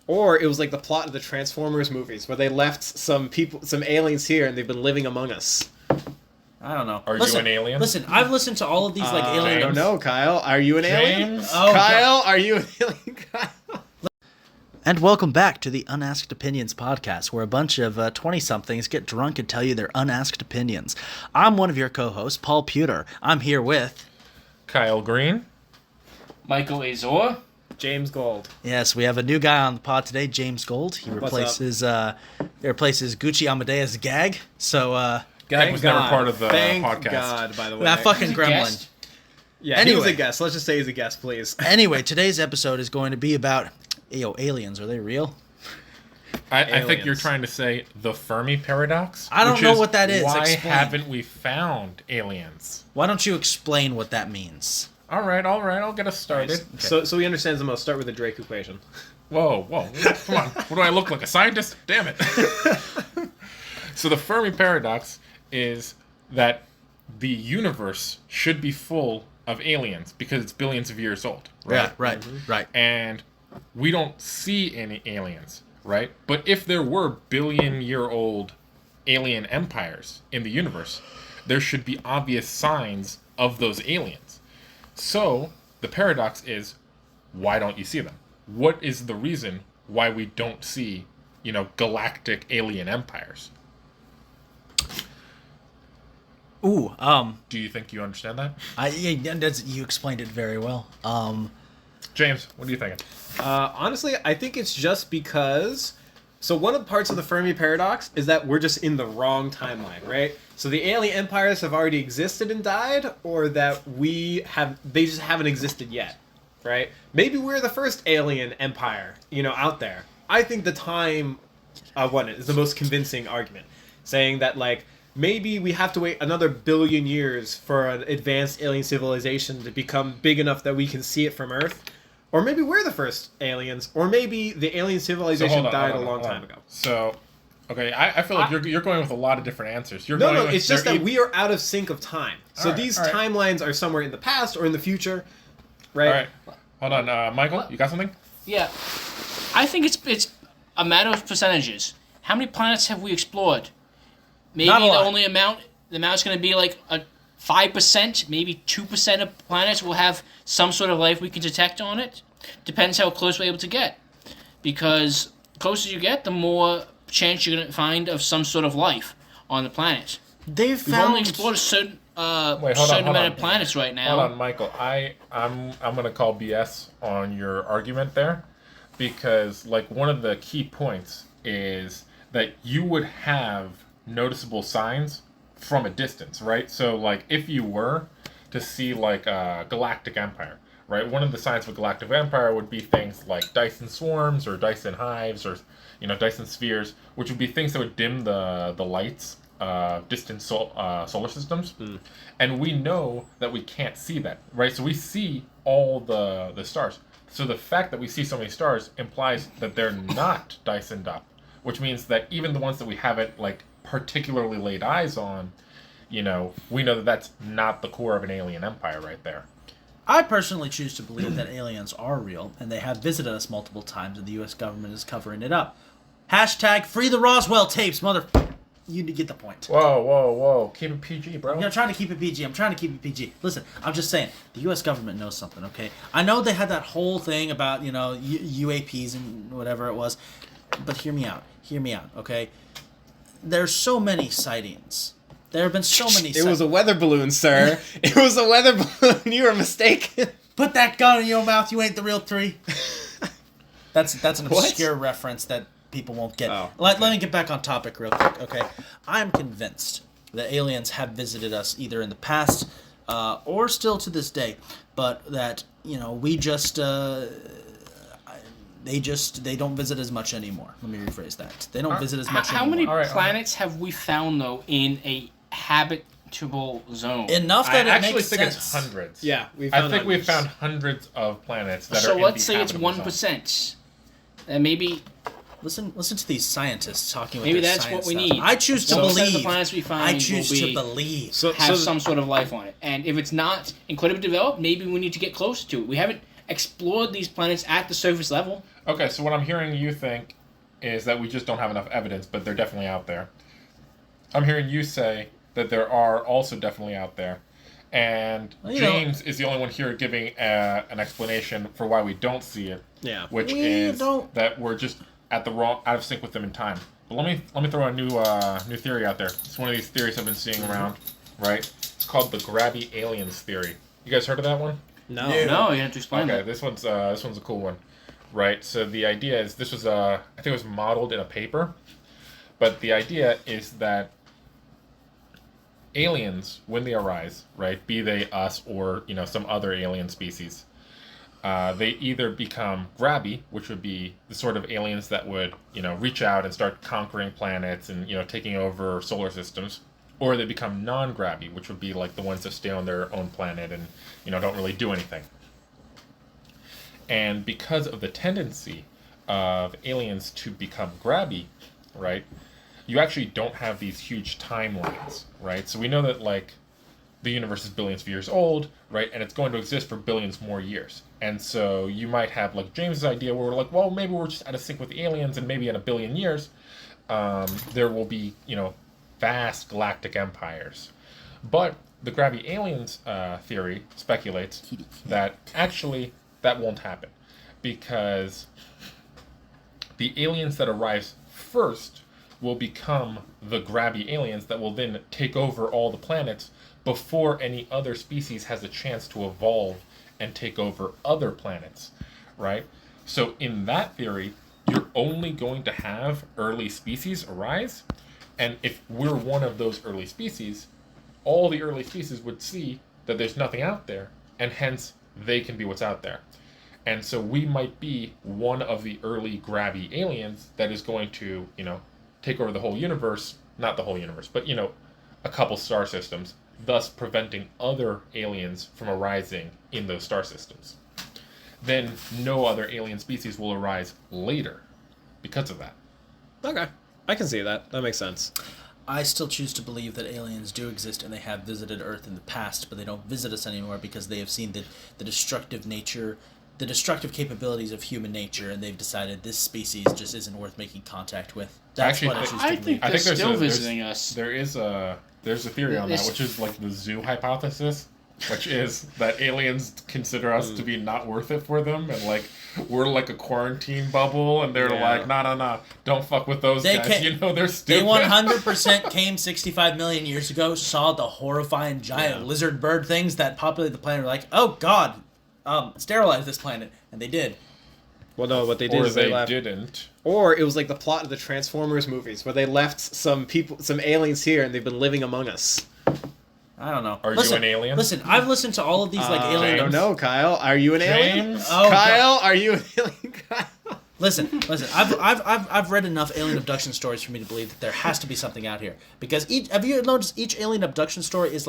Or it was like the plot of the Transformers movies, where they left some aliens here, and they've been living among us. I don't know. Are you an alien? Listen, I've listened to all of these alien. I don't know, Kyle. Are you an alien? Oh, Kyle, are you an alien? Kyle? And welcome back to the Unasked Opinions podcast, where a bunch of 20-somethings get drunk and tell you their unasked opinions. I'm one of your co-hosts, Paul Pewter. I'm here with... Kyle Green. Michael Azor. James Gold. Yes, we have a new guy on the pod today, James Gold. He replaces Gucci Amadeus Gag. So, Gag was never part of the Thank podcast. God, by the way. that fucking gremlin. Guest? Yeah, Anyway. he was a guest. Let's just say he's a guest, please. Anyway, today's episode is going to be about... aliens, are they real? I think you're trying to say the Fermi Paradox. I don't which know is what that is. Why Explain. haven't we found aliens? Why don't you explain what that means? All right, I'll get us started. So he understands the most. Start with the Drake equation. Whoa, come on. What do I look like, a scientist? Damn it. So the Fermi Paradox is that the universe should be full of aliens because it's billions of years old, right? Right. And we don't see any aliens, right? But if there were billion-year-old alien empires in the universe, there should be obvious signs of those aliens. So, the paradox is, why don't you see them? What is the reason why we don't see, galactic alien empires? Ooh, Do you think you understand that? you explained it very well. James, what are you thinking? Honestly, I think it's just because... So one of the parts of the Fermi Paradox is that we're just in the wrong timeline, right? So the alien empires have already existed and died, or that they just haven't existed yet, right? Maybe we're the first alien empire, out there. I think the time one is the most convincing argument, saying that, maybe we have to wait another billion years for an advanced alien civilization to become big enough that we can see it from Earth. Or maybe we're the first aliens. Or maybe the alien civilization died a long time ago. So, okay, I feel like you're going with a lot of different answers. No, it's just that we are out of sync of time. So these all right. timelines are somewhere in the past or in the future, right? All right, hold on, Michael, you got something? Yeah. I think it's a matter of percentages. How many planets have we explored? Maybe Not a the lot. only amount, the amount's going to be like a 5%, maybe 2% of planets will have some sort of life we can detect on it. Depends how close we're able to get. Because the closer you get, the more chance you're going to find of some sort of life on the planet. They've We've only found... explored a certain, hold amount on. of planets right now. Hold on, Michael. I'm going to call BS on your argument there, because one of the key points is that you would have noticeable signs from a distance, right? So if you were to see a galactic empire, right? One of the signs of a galactic empire would be things like Dyson swarms or Dyson hives or Dyson spheres, which would be things that would dim the lights of distant solar systems. And we know that we can't see that, right? So we see all the stars. So the fact that we see so many stars implies that they're not Dysoned up, which means that even the ones that we haven't particularly laid eyes on, we know that that's not the core of an alien empire right there. I personally choose to believe that aliens are real, and they have visited us multiple times, and the U.S. government is covering it up. # free the Roswell tapes, mother... You get the point. Whoa. Keep it PG, bro. I'm trying to keep it PG. Listen, I'm just saying, the U.S. government knows something, okay? I know they had that whole thing about, UAPs and whatever it was, but hear me out, okay? There's so many sightings. There have been so many sightings. It was a weather balloon, sir. It was a weather balloon. You were mistaken. Put that gun in your mouth, you ain't the real three. That's an obscure reference that people won't get. Oh, Let me get back on topic real quick, okay? I'm convinced that aliens have visited us either in the past or still to this day, but that, we just... They don't visit as much anymore. Let me rephrase that. They don't visit as much How anymore. many planets have we found, though, in a habitable zone? Enough that I it actually makes think sense. it's hundreds. Yeah, we've found hundreds of planets that are So in let's the say it's habitable zone. 1%. And maybe Listen to these scientists talking with maybe their that's science what we stuff. need. I choose to 1% of the believe. planets we find I choose will to be- believe. have some sort of life on it. And if it's not incredibly developed, maybe we need to get closer to it. We haven't explored these planets at the surface level. Okay, so what I'm hearing you think is that we just don't have enough evidence, but they're definitely out there. I'm hearing you say that there are also definitely out there. And James is the only one here giving an explanation for why we don't see it. Yeah. Which is that we're just out of sync with them in time. But let me throw a new theory out there. It's one of these theories I've been seeing around, right? It's called the grabby aliens theory. You guys heard of that one? No. No, you have to explain Okay, that. this one's a cool one, right? So the idea is this was I think it was modeled in a paper, but the idea is that aliens, when they arise, right, be they us or some other alien species, they either become grabby, which would be the sort of aliens that would reach out and start conquering planets and taking over solar systems, or they become non-grabby, which would be like the ones that stay on their own planet and don't really do anything. And because of the tendency of aliens to become grabby, right, you actually don't have these huge timelines, right? So we know that the universe is billions of years old, right, and it's going to exist for billions more years. And so you might have James's idea where we're well, maybe we're just out of sync with the aliens, and maybe in a billion years, there will be vast galactic empires. But the grabby aliens theory speculates that actually that won't happen, because the aliens that arise first will become the grabby aliens that will then take over all the planets before any other species has a chance to evolve and take over other planets, right? So in that theory, you're only going to have early species arise, and if we're one of those early species, all the early species would see that there's nothing out there, and hence they can be what's out there. And so we might be one of the early grabby aliens that is going to, take over the whole universe, not the whole universe, but, a couple star systems, thus preventing other aliens from arising in those star systems. Then no other alien species will arise later because of that. Okay. I can see that. That makes sense. I still choose to believe that aliens do exist and they have visited Earth in the past, but they don't visit us anymore because they have seen the destructive nature, the destructive capabilities of human nature, and they've decided this species just isn't worth making contact with. That's Actually, what I choose to I believe. think I they're think still visiting us. There's a theory on that, which is the zoo hypothesis, which is that aliens consider us to be not worth it for them, and we're like a quarantine bubble, and they're nah, don't fuck with those guys. They're stupid. They 100% came 65 million years ago, saw the horrifying giant lizard bird things that populate the planet, were oh god, sterilize this planet, and they did. Well, no, what they did or is they left. didn't. Or it was like the plot of the Transformers movies, where they left some aliens here, and they've been living among us. I don't know. Are you an alien? Listen, I've listened to all of these alien. I don't know, Kyle. Are you an alien? James? Oh, Kyle, are you an alien? Kyle? Listen. I've read enough alien abduction stories for me to believe that there has to be something out here. Because have you noticed each alien abduction story is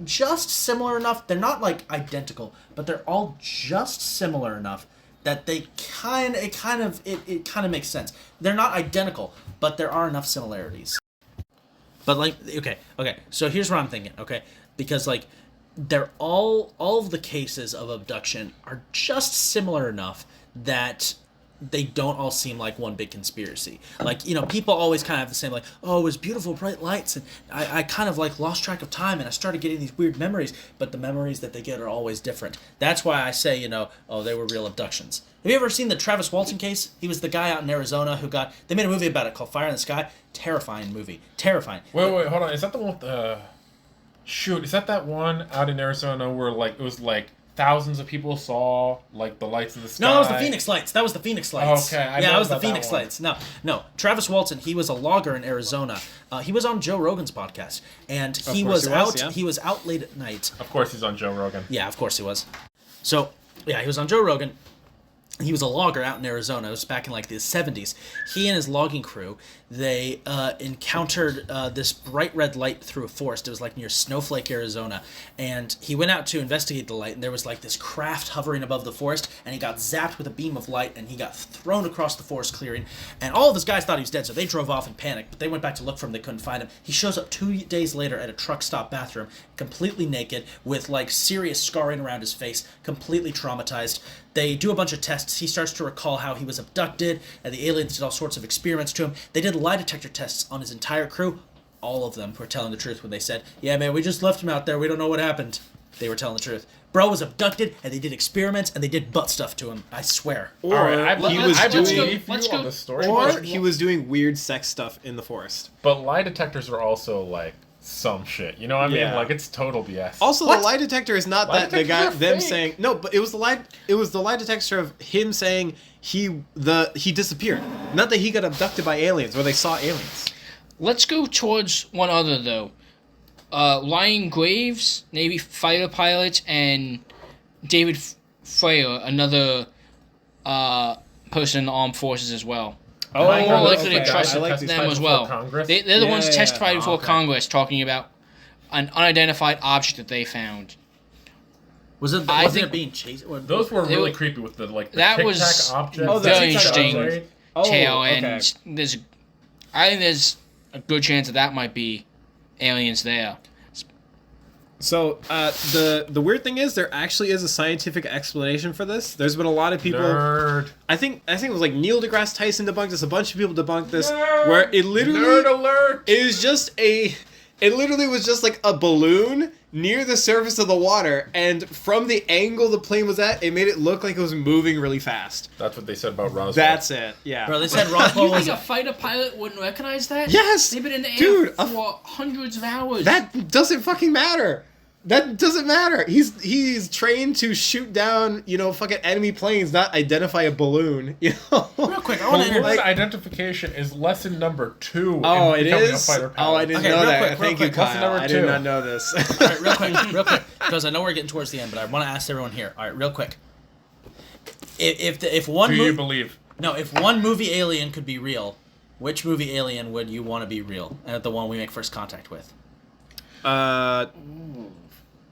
just similar enough? They're not identical, but they're all just similar enough that they it kind of makes sense. They're not identical, but there are enough similarities. But okay. So here's what I'm thinking. Okay, because they're all of the cases of abduction are just similar enough that they don't all seem like one big conspiracy. People always kind of have the same oh, it was beautiful bright lights, and I kind of lost track of time, and I started getting these weird memories, but the memories that they get are always different. That's why I say, oh, they were real abductions. Have you ever seen the Travis Walton case? He was the guy out in Arizona who they made a movie about it called Fire in the Sky. Terrifying movie. Terrifying. Wait, hold on. Is that the one with is that one out in Arizona where it was thousands of people saw the lights in the sky? No, it was the Phoenix Lights. That was the Phoenix Lights. Okay, it was the Phoenix Lights. No. Travis Walton, he was a logger in Arizona. He was on Joe Rogan's podcast, and he was out late at night. Of course, he's on Joe Rogan. Yeah, of course he was. So, yeah, he was on Joe Rogan, He was a logger out in Arizona. It was back in like the 70s. He and his logging crew, they encountered this bright red light through a forest. It was like near Snowflake, Arizona. And he went out to investigate the light, and there was like this craft hovering above the forest, and he got zapped with a beam of light, and he got thrown across the forest clearing. And all of his guys thought he was dead, so they drove off in panic. But they went back to look for him. They couldn't find him. He shows up 2 days later at a truck stop bathroom, completely naked, with like serious scarring around his face, completely traumatized. They do a bunch of tests. He starts to recall how he was abducted, and the aliens did all sorts of experiments to him. They did lie detector tests on his entire crew. All of them were telling the truth when they said, yeah, man, we just left him out there. We don't know what happened. They were telling the truth. Bro was abducted, and they did experiments, and they did butt stuff to him. I swear. Or All right, he was doing, let's go. on the story. or he was doing weird sex stuff in the forest. But lie detectors are also like some shit. You know what I mean? Yeah. Like it's total BS. Also, What? the lie detector is not Lie that the guy detectors are them fake. saying no, but it was the lie detector of him saying he disappeared, not that he got abducted by aliens or they saw aliens. Let's go towards one other though. Ryan Graves, Navy fighter pilot, and David Freyer, another person in the armed forces as well. Oh, I'm more likely to okay. trust I like these them guys as before well. Congress. They're the ones Yeah, testified before okay. Congress talking about an unidentified object that they found. Wasn't think- it being chased? Those were They really were- creepy with the like the that Tic was Tac object. Oh, the very Tic Tac interesting object. tale, okay. and I think there's a good chance that might be aliens there. So the weird thing is there actually is a scientific explanation for this. There's been a lot of people. Nerd. I think it was like Neil deGrasse Tyson debunked this. A bunch of people debunked this, Nerd. where it literally Nerd alert. It literally was just like a balloon near the surface of the water, and from the angle the plane was at, it made it look like it was moving really fast. That's what they said about Roswell. That's it. Yeah. Bro, they said Roswell You was think a fighter pilot wouldn't recognize that? Yes! They've been in the air Dude, for hundreds of hours. That doesn't fucking matter. That doesn't matter. He's trained to shoot down, fucking enemy planes, not identify a balloon. real quick. I want to Balloon interrupt. identification is lesson number 2 Oh, in it becoming is? a fighter pilot. Oh, I didn't Okay, know real that. quick, real Thank you, quick. Lesson Kyle. number I did 2. not know this. All right, real quick, because I know we're getting towards the end, but I want to ask everyone here. All right, real quick. If one Do you movie, believe? if one movie alien could be real, which movie alien would you want to be real? And the one we make first contact with.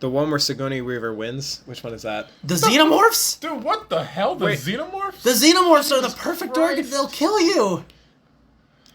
The one where Sigourney Weaver wins. Which one is that? The Xenomorphs? Dude, what the hell? The Wait. Xenomorphs? The Xenomorphs are the Jesus perfect Christ. target. They'll kill you.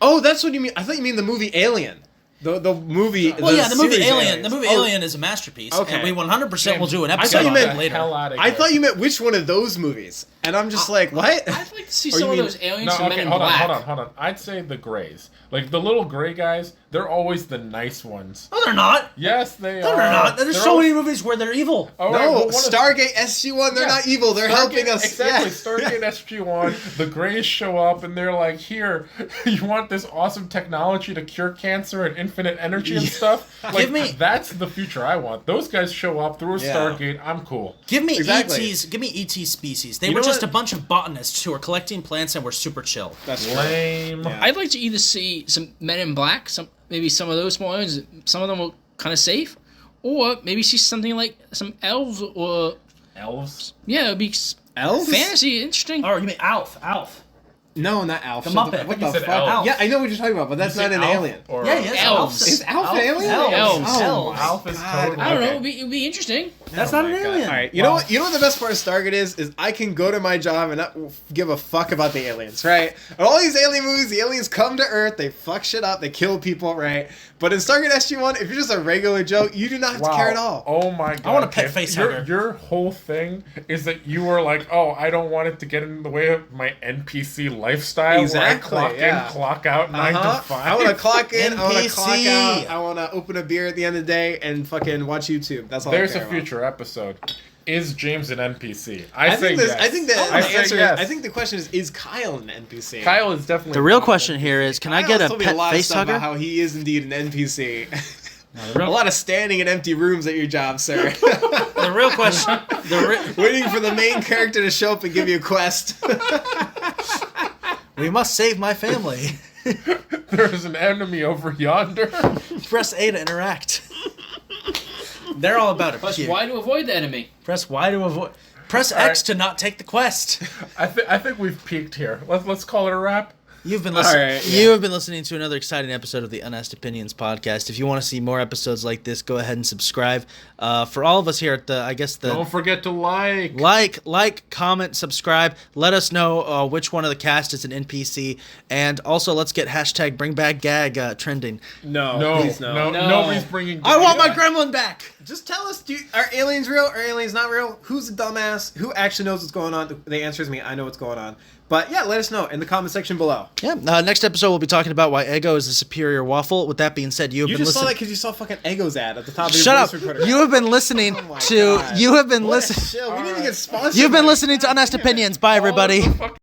Oh, that's what you mean. I thought you mean the movie Alien. The movie. Well, yeah, the movie series Alien. aliens. The movie Oh, Alien is a masterpiece. Okay. And we 100% will do an I episode thought you on meant it later. Hell out of I here. thought you meant which one of those movies, and I'm just like, what? I'd like to see Or you some of mean- those aliens No, from Men okay, in hold Black. on, hold on. I'd say the Greys. Like, the little gray guys, they're always the nice ones. No, they're not. Yes, they No, are. they're not. There's They're so always- many movies where they're evil. All right, No, but one of- Stargate SG-1. They're Yeah. not evil. They're Stargate- helping us. Exactly. Yeah. Stargate SG-1, the Greys show up and they're like, here, you want this awesome technology to cure cancer and infinite energy and Yeah. stuff? Like, Give me- that's the future I want. Those guys show up through a Yeah. Stargate. I'm cool. Give me Exactly. ETs. Give me ET species. They You were know just what? a bunch of botanists who were collecting plants and were super chill. That's true. Lame. Yeah. I'd like to either see some Men in Black, maybe some of those small ones. Some of them were kind of safe, or maybe see something like some elves, or Elves? yeah, it'd be Elves? fantasy interesting. Oh, you mean Alf? Alf. No, not Alf. The Shut Muppet. What You the said fuck? Elf. Yeah, I know what you're talking about, but that's You not say an Alf alien. Or Yeah, yes. Elves. Is Alf an alien? Elves. Oh, Elves. Alf is God. totally I don't know. okay. It'd be interesting. That's Oh not an my God. alien. All right, you know what? You know what the best part of Stargate is I can go to my job and not give a fuck about the aliens, right? In all these alien movies, the aliens come to Earth, they fuck shit up, they kill people, right? But in Stargate SG-1, if you're just a regular Joe, you do not have to care at all. Oh my god. I want a pet Kev. facehugger. Your whole thing is that you were like, oh, I don't want it to get in the way of my NPC lifestyle. Exactly, Where I clock yeah. in, clock out, 9 to 5. I want to clock in, I want to clock NPC. out, I want to open a beer at the end of the day and fucking watch YouTube. That's all There's I a care about. future episode. Is James an NPC? I think yes. I think that I the say answer yes. I think the question is Kyle an NPC? Kyle is definitely The real not question an here NPC. is, can I Kyle's get a told me pet lot of face stuff about hugger? how he is indeed an NPC. The A real, lot of standing in empty rooms at your job, sir. the real question. Waiting for the main character to show up and give you a quest. We must save my family. There's an enemy over yonder. Press A to interact. They're all about it. Plus, Here. why to avoid the enemy? Press Y to avoid. Press All X right. to not take the quest. I think we've peaked here. Let's call it a wrap. You've been listening. All right, yeah. You have been listening to another exciting episode of the Unasked Opinions podcast. If you want to see more episodes like this, go ahead and subscribe. For all of us here at the Don't forget to like. like, comment, subscribe. Let us know which one of the cast is an NPC, and also let's get hashtag Bring Back Gag trending. No, Please no. nobody's bringing. I want my gremlin back. Just tell us, are aliens real? Are aliens not real? Who's a dumbass? Who actually knows what's going on? The answer is me. I know what's going on. But yeah, let us know in the comment section below. Yeah. Next episode we'll be talking about why Eggo is the superior waffle. With that being said, you You have just been saw that listening. because you saw fucking Eggo's ad at the top of your Shut up! voice recorder. You have been listening Oh my to. God. You have been What a listening. shill. We need to get sponsored. You've been by- listening to Unasked Opinions. Bye, everybody. Follow the fucking